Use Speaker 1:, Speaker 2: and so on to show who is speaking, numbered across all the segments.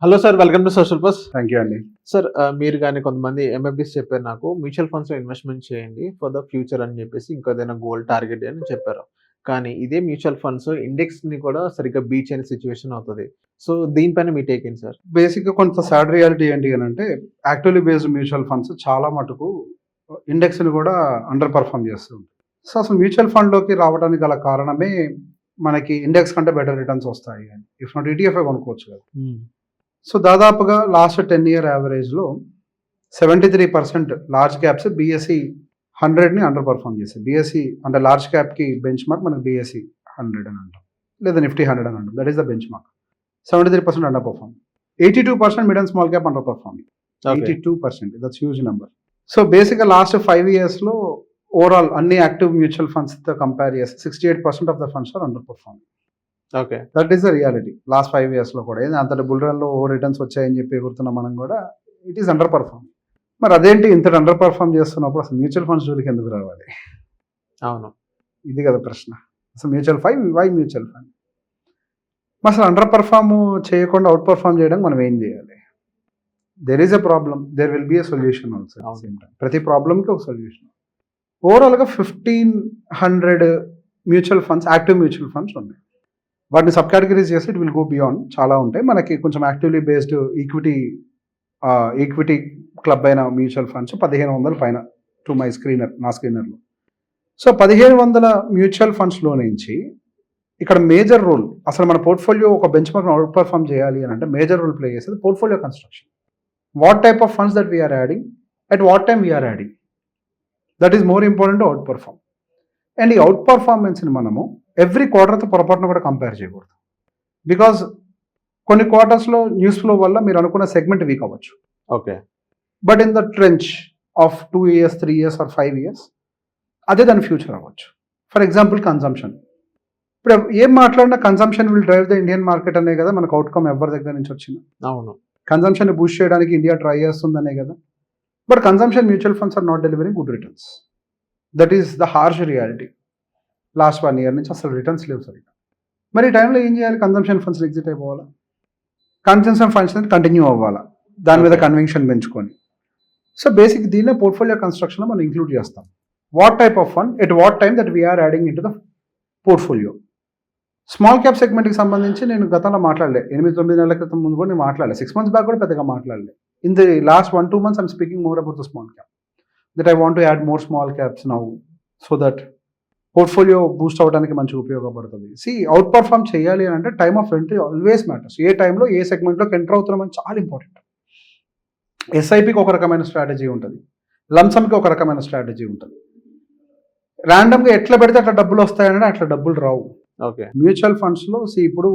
Speaker 1: Hello sir, welcome to social post.
Speaker 2: Thank you అండి.
Speaker 1: Sir మీరు గాని కొంతమంది ఎంఎఫ్‌డిస్ చెప్పారు నాకు. మ్యూచువల్ ఫండ్స్‌లో ఇన్వెస్ట్‌మెంట్ చేయండి ఫర్ ద ఫ్యూచర్ అని చెప్పేసి ఇంకేదైనా గోల్ టార్గెట్ అని చెప్పారు. కానీ ఇదే మ్యూచువల్ ఫండ్స్ ఇండెక్స్‌ని కూడా సరిగ్గా బీట్ చేయని సిట్యుయేషన్ అవుతది. సో దీనిపైన మీ టేక్ ఏంటి సార్?
Speaker 2: బేసిక్‌గా కొంత సాడ్ రియాలిటీ ఏంటి అనంటే, యాక్టివ్‌లీ బేస్డ్ మ్యూచువల్ ఫండ్స్ చాలా మటుకు ఇండెక్స్‌ని కూడా అండర్ పర్ఫార్మ్ చేస్తూ ఉంటాయి. సో అసలు మ్యూచువల్ ఫండ్‌లోకి రావడానికి గల కారణమే మనకి ఇండెక్స్ కంటే బెటర్ రిటర్న్స్ వస్తాయి అని. ఇఫ్ నాట్ ఈటీఎఫ్ఏ కొనుక్కోవచ్చు కదా. సో దాదాపుగా లాస్ట్ 10 ఇయర్ యావరేజ్‌లో 73% లార్జ్ క్యాప్స్ బీఎస్ఈ 100ని అండర్ పర్ఫార్మ్ చేసాయి. బీఎస్ఈ అంటే లార్జ్ క్యాప్‌కి బెంచ్ మార్క్ మనకి బీఎస్ఈ 100 అని అంటాం. లేదా నిఫ్టీ 100 అని అంటాం. That is the benchmark. 73% underperform. 82% mid and small cap underperforming. 82%. That's huge number. So బేసిక్‌గా లాస్ట్ 5 ఇయర్స్‌లో ఓవరాల్ అన్ని యాక్టివ్ మ్యూచువల్ ఫండ్స్‌తో కంపేర్ చేస్తే 68% of the funds are underperforming.
Speaker 1: Okay.
Speaker 2: That is the reality. Last 5 ఇయర్స్‌లో కూడా అంత bull రన్‌లో returns వచ్చాయని చెప్పి ఎగురుతున్నాం మనం కూడా. It is under perform. మరి అదేంటి ఇంత అండర్ పర్ఫార్మ్ చేస్తున్నప్పుడు అసలు మ్యూచువల్ ఫండ్స్ జోలికి ఎందుకు రావాలి?
Speaker 1: అవును.
Speaker 2: ఇది కదా ప్రశ్న. అసలు వై మ్యూచువల్ ఫండ్? అసలు అండర్ పర్ఫార్మ్ చేయకుండా అవుట్ పర్ఫార్మ్ చేయడానికి మనం ఏం చేయాలి? There is a problem, there will be a solution also. ప్రతి ప్రాబ్లమ్కి ఒక సొల్యూషన్. ఓవరాల్గా 1500 mutual funds, active mutual funds ఉన్నాయి. వాటిని సబ్ కేటగిరీస్ చేస్తే ఇట్ విల్ గో బియాండ్. చాలా ఉంటాయి. మనకి కొంచెం యాక్టివ్లీ బేస్డ్ ఈక్విటీ క్లబ్ అయిన మ్యూచువల్ ఫండ్స్ 1500 పైన టు మై స్క్రీనర్, నా స్క్రీనర్లో. సో 1500 మ్యూచువల్ ఫండ్స్లో నుంచి ఇక్కడ మేజర్ రోల్, అసలు మన పోర్ట్ఫోలియో ఒక బెంచ్ మార్క్ అవుట్ పర్ఫార్మ్ చేయాలి అని అంటే మేజర్ రోల్ ప్లే చేసేది portfolio construction. What type of funds that we are adding, at what time we are adding, that is more important to outperform. And ఈ అవుట్ పర్ఫార్మెన్స్ని మనము ఎవ్రీ క్వార్టర్తో పొరపాటున కూడా కంపేర్ చేయకూడదు. బికాజ్ కొన్ని క్వార్టర్స్లో న్యూస్ ఫ్లో వల్ల మీరు అనుకున్న సెగ్మెంట్ వీక్ అవ్వచ్చు.
Speaker 1: Okay.
Speaker 2: But in the trench of 2 years, 3 years or 5 years అదే దాని ఫ్యూచర్ అవ్వచ్చు. For example consumption. ఇప్పుడు ఏం మాట్లాడినా consumption will drive the Indian market అనే కదా మనకు అవుట్కమ్ ఎవరి దగ్గర నుంచి వచ్చింది.
Speaker 1: అవును.
Speaker 2: కన్సంప్షన్ బూస్ట్ చేయడానికి ఇండియా ట్రై చేస్తుందనే కదా. But consumption mutual funds are not delivering good returns. That is the harsh reality. Last 1 year నుంచి అసలు రిటర్న్స్ లేవు సరిగ్గా. మరి ఈ టైంలో ఏం చేయాలి? కన్సంప్షన్ ఫండ్స్ ఎగ్జిట్ అయిపోవాలా? కన్సంప్షన్ ఫండ్స్ కంటిన్యూ అవ్వాలా దాని మీద కన్విక్షన్ పెంచుకొని? సో బేసిక్ దీన్నే పోర్ట్ఫోలియో కన్స్ట్రక్షన్లో మనం ఇంక్లూడ్ చేస్తాం. What type of fund at what time that we are adding into the portfolio. Small cap సెగ్మెంట్కి సంబంధించి నేను గతంలో మాట్లాడలే. 8-9 నెలల క్రితం ముందు కూడా నేను మాట్లాడలే. 6 months బ్యాక్ కూడా పెద్దగా మాట్లాడలే. In the last 1-2 months I'm speaking more about the small cap. That I want to add more small caps now so that portfolio boost అవ్వడానికి మంచిగా ఉపయోగపడుతుంది. అవుట్ పర్ఫార్మ్ చేయాలి అని అంటే time of entry always matters. ఏ టైంలో ఏ సెగ్మెంట్లోకి enter అవుతున్నామని చాలా ఇంపార్టెంట్. ఎస్ఐపికి ఒక రకమైన స్ట్రాటజీ ఉంటుంది, లంసమ్కి ఒక రకమైన స్ట్రాటజీ ఉంటుంది. ర్యాండమ్గా ఎట్లా పెడితే అట్లా డబ్బులు వస్తాయని అట్లా డబ్బులు రావు.
Speaker 1: ఓకే.
Speaker 2: మ్యూచువల్ ఫండ్స్లో ఇప్పుడు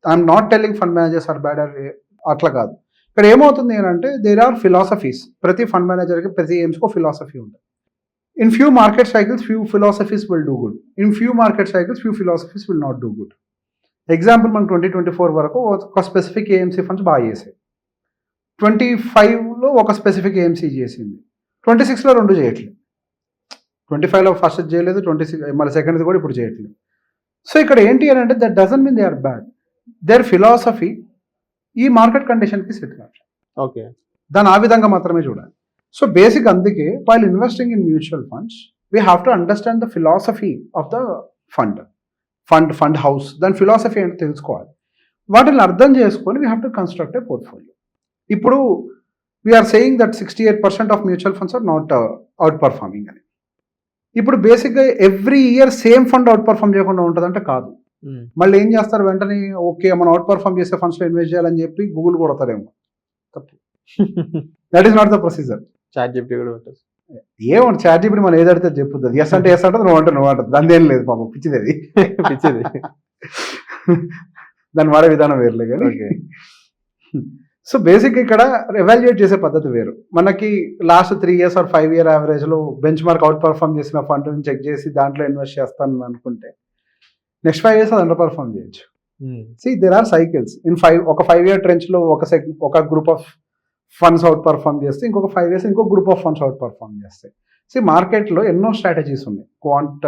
Speaker 2: I'm not telling fund managers are bad or అట్లా కాదు. ఇక్కడ ఏమవుతుంది అని అంటే దేర్ ఆర్ ఫిలాసఫీస్. ప్రతి ఫండ్ మేనేజర్కి ప్రతి ఎయిమ్స్కి ఒక ఫిలాసఫీ ఉంటుంది. In few market cycles, few philosophies will do good. In few market cycles, few philosophies will not do good. Example మనం 2024 వరకు ఒక స్పెసిఫిక్ ఏఎంసీ ఫండ్స్ బాగా చేసాయి. 25లో ఒక స్పెసిఫిక్ ఏఎంసీ చేసింది. 26లో 2 చేయట్లేదు. 25లో ఫస్ట్ చేయలేదు, 26 మళ్ళీ సెకండ్ది కూడా ఇప్పుడు చేయట్లేదు. సో ఇక్కడ ఏంటి అని అంటే that doesn't mean they are bad. Their philosophy ఈ మార్కెట్ కండిషన్కి సెట్ కాదు.
Speaker 1: ఓకే.
Speaker 2: దాన్ని ఆ విధంగా మాత్రమే చూడాలి. సో బేసిక్ అందుకే while investing in mutual funds we have to understand the philosophy of the fund house. దాని ఫిలాసఫీ ఏంటో తెలుసుకోవాలి. వాటిని అర్థం చేసుకొని we have to construct a portfolio. ఇప్పుడు we're saying that 68% of mutual funds are not outperforming అని. ఇప్పుడు బేసిక్గా every year same fund out perform చేయకుండా ఉంటుందంటే కాదు. మళ్ళీ ఏం చేస్తారు? వెంటనే ఓకే మనం అవుట్ పర్ఫార్మ్ చేసే ఫండ్స్లో ఇన్వెస్ట్ చేయాలని చెప్పి గూగుల్ కొడతారేమో. తప్పు. That is not the procedure.
Speaker 1: ChatGPT కూడా ఉంటుంది.
Speaker 2: ఏమంటే చాట్ జీపీటీ మనం ఏదడితే చెప్పుతుంది. ఎస్ అంటే ఎస్ అంటుంది, నువ్వు అంటుంది. దాని ఏం లేదు పాపం, పిచ్చిది అది.
Speaker 1: పిచ్చిది.
Speaker 2: దాన్ని వాడే విధానం వేరులే కానీ. సో బేసిక్ ఇక్కడ ఎవాల్యుయేట్ చేసే పద్ధతి వేరు. మనకి లాస్ట్ 3 years ఆర్ 5 year యావరేజ్లో బెంచ్ మార్క్ అవుట్ పర్ఫార్మ్ చేసిన ఫండ్ని చెక్ చేసి దాంట్లో ఇన్వెస్ట్ చేస్తాను అనుకుంటే నెక్స్ట్ 5 years అది అండర్ పర్ఫార్మ్ చేయొచ్చు. There are cycles. ఒక 5 year ట్రెంచ్లో ఒక group of funds outperform చేస్తే ఇంకొక 5 years ఇంకొక group of funds outperform చేస్తాయి. మార్కెట్లో ఎన్నో స్ట్రాటజీస్ ఉన్నాయి. క్వాంట్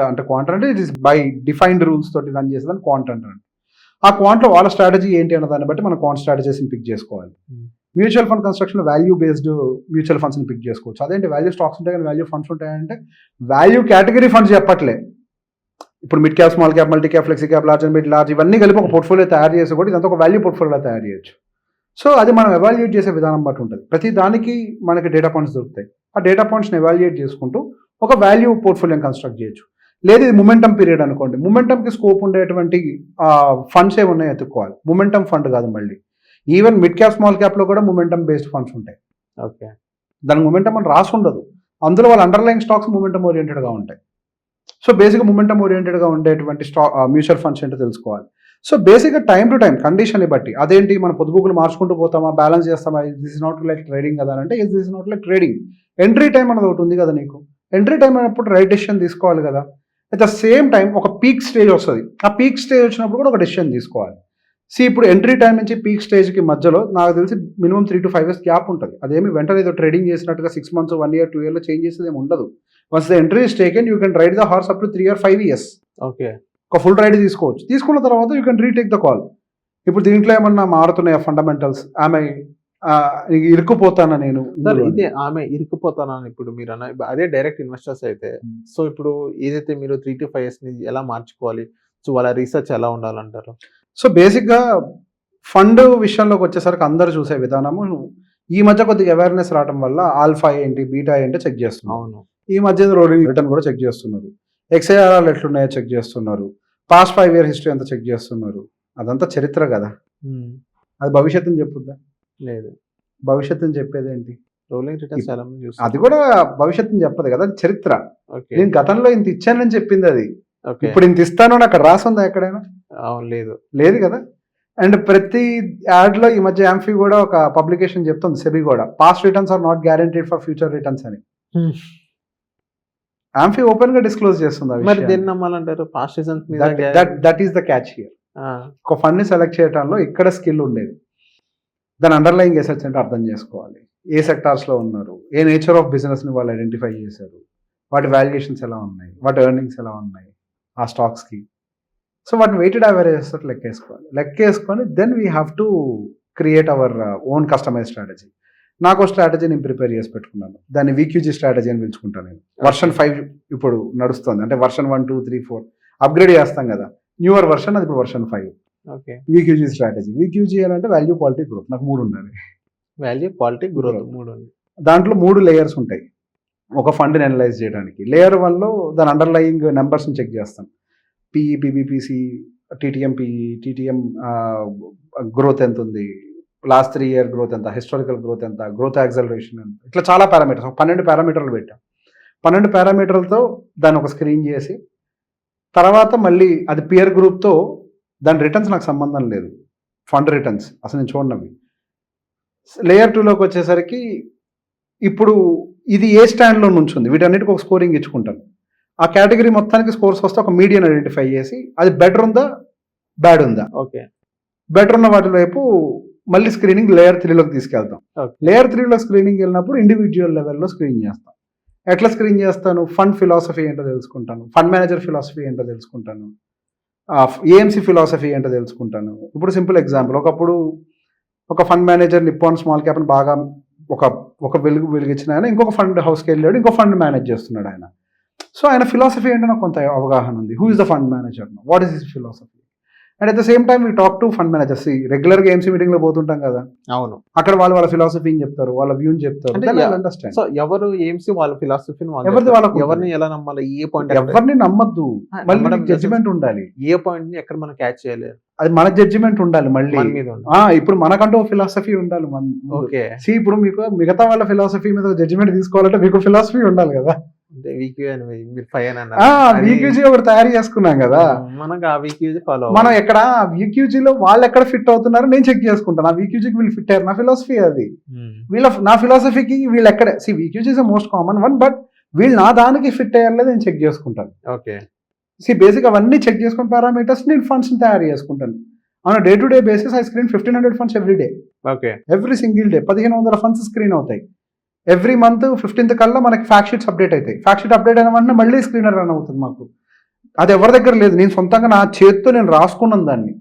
Speaker 2: అంటే it is by defined rules తోటి రన్ చేసేదాన్ని క్వాంట్ అంటారు. ఆ క్వాంట్లో వాళ్ళ స్ట్రాటజీ ఏంటి అన్న దాన్ని బట్టి మనం క్వాంట్ స్ట్రాటజీస్ని పిక్ చేసుకోవాలి. Mutual fund construction value based mutual ఫండ్స్ని పిక్ చేసుకోవచ్చు. అదేంటి వాల్యూ స్టాక్స్ ఉంటాయి కానీ వాల్యూ ఫండ్స్ ఉంటాయంటే వాల్యూ కేటగిరీ ఫండ్స్ చెప్పట్లే. ఇప్పుడు mid cap, small cap, multi cap, flexi cap, large and mid large ఇవన్నీ కలిపి ఒక పోర్ట్ఫోలియో తయారు చేసి కూడా ఇదంతా ఒక వాల్యూ పోర్ట్ఫోలియో తయారు చేయొచ్చు. సో అది మనం ఎవాల్యుయేట్ చేసే విధానం బట్టి ఉంటుంది. ప్రతి దానికి మనకి డేటా పాయింట్స్ దొరుకుతాయి. ఆ డేటా పాయింట్స్ని ఎవాల్యుయేట్ చేసుకుంటూ ఒక వాల్యూ పోర్ట్ఫోలియోని కన్స్ట్రక్ట్ చేయొచ్చు. లేదు ఇది మొమెంటమ్ పీరియడ్ అనుకోండి, మొమెంటమ్కి స్కోప్ ఉండేటువంటి ఫండ్స్ ఏమున్నాయో ఎత్తుక్కోవాలి. మొమెంటమ్ ఫండ్ కాదు, మళ్ళీ ఈవెన్ మిడ్ క్యాప్, స్మాల్ క్యాప్లో కూడా మొమెంటమ్ బేస్డ్ ఫండ్స్ ఉంటాయి.
Speaker 1: ఓకే,
Speaker 2: దానికి మొమెంటమ్ అని రాసి ఉండదు, అందులో వాళ్ళ అండర్లైన్ స్టాక్స్ మొమెంటమ్ ఓరియంటెడ్గా ఉంటాయి. సో బేసిక్గా మొమెంటమ్ ఓరియంటెడ్గా ఉండేటువంటి మ్యూచువల్ ఫండ్స్ ఏంటో తెలుసుకోవాలి. సో బేసిక్గా టైం టు టైం కండిషన్ని బట్టి అదేంటి మన పొదుపులు మార్చుకుంటూ పోతామా, బ్యాలెన్స్ చేస్తామా, this is not like trading కదా అంటే this is not like trading. Entry time అనేది ఒకటి ఉంది కదా నీకు. ఎంట్రీ టైం అయినప్పుడు రైట్ డెసిషన్ తీసుకోవాలి కదా. అట్ ద సేమ్ టైం ఒక పీక్ స్టేజ్ వస్తుంది, ఆ పీక్ స్టేజ్ వచ్చినప్పుడు కూడా ఒక డెసిషన్ తీసుకోవాలి. ఇప్పుడు ఎంట్రీ టైం నుంచి పీక్ స్టేజ్కి మధ్యలో నాకు తెలిసి మినిమం 3 to 5 years గ్యాప్ ఉంటుంది. అదేమి వెంటనే ఏదో ట్రేడింగ్ చేసినట్టుగా 6 months, 1 year, 2 yearలో చేంజ్ చేసేది ఏమి ఉండదు. Once the entry is taken you can ride the horse up to 3 or 5 years.
Speaker 1: Okay,
Speaker 2: ఒక ఫుల్ రైడ్ తీసుకోవచ్చు. తీసుకున్న తర్వాత you can retake the call. ఇప్పుడు దీంట్లో ఏమన్నా మారుతున్నాయా ఫండమెంటల్స్, ఆమె ఇరుక్కుపోతానా నేను
Speaker 1: సార్ ఇదే ఆమె ఇరుక్కుపోతానని ఇప్పుడు మీరు అన్న అదే డైరెక్ట్ ఇన్వెస్టర్స్ అయితే. సో ఇప్పుడు ఏదైతే మీరు 3 to 5 years ని ఎలా మార్చుకోవాలి, సో వాళ్ళ రీసెర్చ్ ఎలా ఉండాలంటారు?
Speaker 2: సో బేసిక్గా ఫండ్ విషయంలోకి వచ్చేసరికి అందరూ చూసే విధానము ఈ మధ్య కొద్దిగా అవేర్నెస్ రావడం వల్ల ఆల్ఫా ఏంటి, బీటా ఏంటో చెక్ చేస్తున్నారు.
Speaker 1: అవును,
Speaker 2: ఈ మధ్య రోలింగ్ రిటర్న్ కూడా చెక్ చేస్తున్నారు, XIRR ఎట్లున్నాయో చెక్ చేస్తున్నారు, పాస్ట్ 5 year హిస్టరీ అంతా చెక్ చేస్తున్నారు. అదంతా చరిత్ర కదా, అది భవిష్యత్తుని చెప్పుద్దా?
Speaker 1: లేదు,
Speaker 2: భవిష్యత్తుని చెప్పేది ఏంటి?
Speaker 1: రోలింగ్ రిటర్న్స్ చాలా మంది చూస్తారు.
Speaker 2: అది కూడా భవిష్యత్తుని చెప్పదు కదా, అది చరిత్ర.
Speaker 1: ఓకే,
Speaker 2: నేను గతంలో ఇంత ఇచ్చానని చెప్పింది అది.
Speaker 1: ఓకే,
Speaker 2: ఇప్పుడు ఇంత ఇస్తాను అని అక్కడ రాసుందా ఎక్కడైనా?
Speaker 1: అవును, లేదు,
Speaker 2: లేదు కదా. అండ్ ప్రతి యాడ్లో ఈ మధ్య యాంఫీ కూడా ఒక పబ్లికేషన్ చెప్తుంది, సెబీ కూడా, past returns are not guaranteed for future returns అని. యాంఫీ ఓపెన్ గా డిస్క్లోజ్ చేస్తుంది.
Speaker 1: మరి దేన్ని నమ్మాలంటారు? పాస్ట్ రిజల్ట్స్ మీద
Speaker 2: that is the catch here. ఒక ఫండ్ ని సెలెక్ట్ చేయడంలో ఇక్కడ స్కిల్ ఉండేది, దాని అండర్లయింగ్ ఎసెట్స్ అంటే అర్థం చేసుకోవాలి. ఏ సెక్టార్స్ లో ఉన్నారు, ఏ నేచర్ ఆఫ్ బిజినెస్ ని వాళ్ళు ఐడెంటిఫై చేశారు, వాటి వాల్యుయేషన్స్ ఎలా ఉన్నాయి, వాటి ఎర్నింగ్స్ ఎలా ఉన్నాయి ఆ స్టాక్స్ కి. సో వాటిని వెయిటెడ్ యావరేజెస్ లెక్కేసుకొని then we have to create our own customize strategy. నాకు స్ట్రాటజీ నేను ప్రిపేర్ చేసి పెట్టుకున్నాను, దాన్ని VQG స్ట్రాటజీ అని పిలుచుకుంటాను నేను. వర్షన్ 5 ఇప్పుడు నడుస్తుంది, అంటే వర్షన్ 1, 2, 3, 4 అప్గ్రేడ్ చేస్తాం కదా, న్యూవర్ వర్షన్, అది ఇప్పుడు version 5.
Speaker 1: Okay,
Speaker 2: VQG strategy. VQG అంటే వాల్యూ, క్వాలిటీ, గ్రోత్. నాకు 3 ఉండాలి,
Speaker 1: వాల్యూ, క్వాలిటీ, గ్రోత్ 3.
Speaker 2: దాంట్లో 3 లేయర్స్ ఉంటాయి ఒక ఫండ్ని అనలైజ్ చేయడానికి. లేయర్ 1లో దాని అండర్లయింగ్ నెంబర్స్ని చెక్ చేస్తాం, PE, PBPC, TTM, PE, TTM growth ఎంత ఉంది, లాస్ట్ 3 year గ్రోత్ ఎంత, హిస్టారికల్ గ్రోత్ ఎంత, గ్రోత్ యాక్సలరేషన్ ఎంత, ఇట్లా చాలా పారామీటర్స్, 12 పారామీటర్లు పెట్టాం. 12 పారామీటర్లతో దాన్ని ఒక స్క్రీన్ చేసి తర్వాత మళ్ళీ అది పియర్ గ్రూప్తో దాని రిటర్న్స్ నాకు సంబంధం లేదు, ఫండ్ రిటర్న్స్ అసలు నేను చూడనవి. లేయర్ 2లోకి వచ్చేసరికి ఇప్పుడు ఇది ఏ స్టాండ్లో నుంచుంది, వీటన్నిటికి ఒక స్కోరింగ్ ఇచ్చుకుంటాను. ఆ కేటగిరీ మొత్తానికి స్కోర్స్ వస్తే ఒక మీడియన్ ఐడెంటిఫై చేసి అది బెటర్ ఉందా, బ్యాడ్ ఉందా.
Speaker 1: ఓకే,
Speaker 2: బెటర్ ఉన్న వాటి వైపు మళ్ళీ స్క్రీనింగ్ లేయర్ 3లోకి తీసుకెళ్తాం. లేయర్ 3లో స్క్రీనింగ్ వెళ్ళినప్పుడు ఇండివిజువల్ లెవెల్లో స్క్రీన్ చేస్తాం. ఎట్లా స్క్రీన్ చేస్తాను? ఫండ్ ఫిలాసఫీ ఏంటో తెలుసుకుంటాను, ఫండ్ మేనేజర్ ఫిలాసఫీ ఏంటో తెలుసుకుంటాను, AMC ఫిలాసఫీ ఏంటో తెలుసుకుంటాను. ఇప్పుడు సింపుల్ ఎగ్జాంపుల్, ఒకప్పుడు ఒక ఫండ్ మేనేజర్ నిప్పాన్ స్మాల్ క్యాప్ని బాగా ఒక వెలిగించిన ఆయన ఇంకొక ఫండ్ హౌస్కి వెళ్ళాడు, ఇంకో ఫండ్ మేనేజ్ చేస్తున్నాడు ఆయన. సో ఆయన ఫిలాసఫీ ఏంటో నాకు కొంత అవగాహన ఉంది. Who is the fund manager, what is his philosophy. And at the same time we talk to fund managers. రెగ్యులర్గా AMC మీటింగ్లో పోతుంటాం కదా,
Speaker 1: అవును,
Speaker 2: అక్కడ వాళ్ళ ఫిలాసఫీని చెప్తారు, వాళ్ళ వ్యూని చెప్తారు.
Speaker 1: సో ఎవరు AMC వాళ్ళ ఫిలాసఫీని ఎవరిని ఎలా నమ్మాలి, ఏ పాయింట్
Speaker 2: ఎవరిని నమ్మద్దు, మళ్ళీ జడ్జిమెంట్ ఉండాలి.
Speaker 1: ఏ పాయింట్ ని ఎక్కడ మనం క్యాచ్ చేయలేదు,
Speaker 2: అది మన జడ్జిమెంట్ ఉండాలి. మళ్ళీ ఇప్పుడు మనకంటూ ఫిలాసఫీ ఉండాలి.
Speaker 1: ఓకే,
Speaker 2: ఇప్పుడు మీకు మిగతా వాళ్ళ ఫిలాసఫీ మీద జడ్జిమెంట్ తీసుకోవాలంటే మీకు ఫిలాసఫీ ఉండాలి కదా. VQG ఒకటి తయారు చేసుకున్నాం కదా, మనం ఎక్కడ VQGలో వాళ్ళు ఎక్కడ ఫిట్ అవుతున్నారు నేను చెక్ చేసుకుంటాను. ఆ VQGకి వీళ్ళు ఫిట్ అయ్యారు, నా ఫిలాసఫీ అది. నా ఫిలాసఫీకి వీళ్ళు ఎక్కడ VQG is most common one, but వీళ్ళు నా దానికి ఫిట్ అయ్యారు లేదా నేను చెక్ చేసుకుంటాను.
Speaker 1: ఓకే,
Speaker 2: బేసిక్ అవన్నీ చెక్ చేసుకుని పారామీటర్స్ నేను ఫండ్స్ తయారు చేసుకుంటాను. On day to day basis I screen 1500 funds every day.
Speaker 1: Okay,
Speaker 2: every single day 1500 funds screen అవుతాయి. ఎవ్రీ మంత్ 15th కల్లా మనకి ఫ్యాక్ట్ షీట్స్ అప్డేట్ అవుతాయి. ఫ్యాక్ట్ షీట్ అప్డేట్ అయిన వెంటనే మళ్ళీ స్క్రీనర్ రన్ అవుతుంది మాకు. అది ఎవరి దగ్గర లేదు, నేను సొంతంగా నా చేతితో నేను రాసుకున్నాను దాన్ని.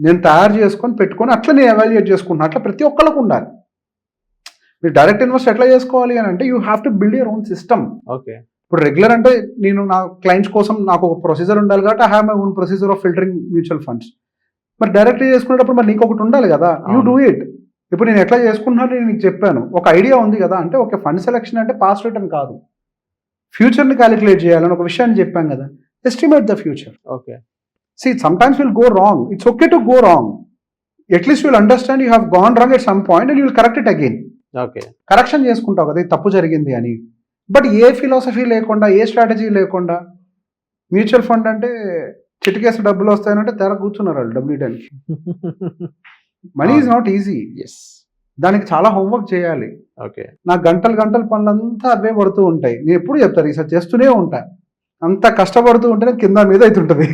Speaker 2: నేను తయారు చేసుకొని పెట్టుకొని అట్లా నేను ఎవాల్యుయేట్ చేసుకుంటున్నాను. అట్లా ప్రతి ఒక్కళ్ళకు ఉండాలి. మీరు డైరెక్ట్ ఇన్వెస్ట్ ఎట్లా చేసుకోవాలి అని అంటే you have to build your own system.
Speaker 1: Okay.
Speaker 2: ఇప్పుడు రెగ్యులర్ అంటే నేను నా క్లయింట్స్ కోసం నాకు ఒక ప్రొసీజర్ ఉండాలి కాబట్టి I have my own procedure of filtering mutual funds. మరి డైరెక్ట్ చేసుకునేటప్పుడు మరి నీకు ఒకటి ఉండాలి కదా, యూ డూ ఇట్. ఇప్పుడు నేను ఎట్లా చేసుకుంటున్నాను నేను నీకు చెప్పాను, ఒక ఐడియా ఉంది కదా, అంటే ఒక ఫండ్ సెలెక్షన్ అంటే పాస్ట్ రిటర్న్ కాదు, ఫ్యూచర్ని క్యాలిక్యులేట్ చేయాలని ఒక విషయాన్ని చెప్పాను కదా, estimate the future.
Speaker 1: Okay.
Speaker 2: See, sometimes you'll go wrong. It's okay to go wrong. At least you'll understand you have gone wrong at some point and you'll correct it again.
Speaker 1: Okay.
Speaker 2: Correction చేసుకుంటావు కదా, ఇది తప్పు జరిగింది అని. But ఏ philosophy లేకుండా, ఏ strategy లేకుండా మ్యూచువల్ ఫండ్ అంటే చిటికేసి డబ్బులు వస్తాయనంటే తెర కూర్చున్నారు వాళ్ళు డబ్బులు ఇవ్వడానికి. Money is not easy.
Speaker 1: Yes.
Speaker 2: దానికి చాలా హోంవర్క్ చేయాలి.
Speaker 1: ఓకే.
Speaker 2: నాకు గంటలు పనులంతా అవే పడుతూ ఉంటాయి. నేను ఎప్పుడు చెప్తాను రీసెర్చ్ చేస్తూనే ఉంటా. అంత కష్టపడుతూ ఉంటేనే కింద మీద అవుతుంటుంది.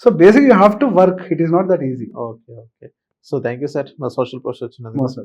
Speaker 2: So basically you have to work. It is not that easy.
Speaker 1: Okay. So thank you, sir. My social post వచ్చినందుకు.
Speaker 2: No, sir.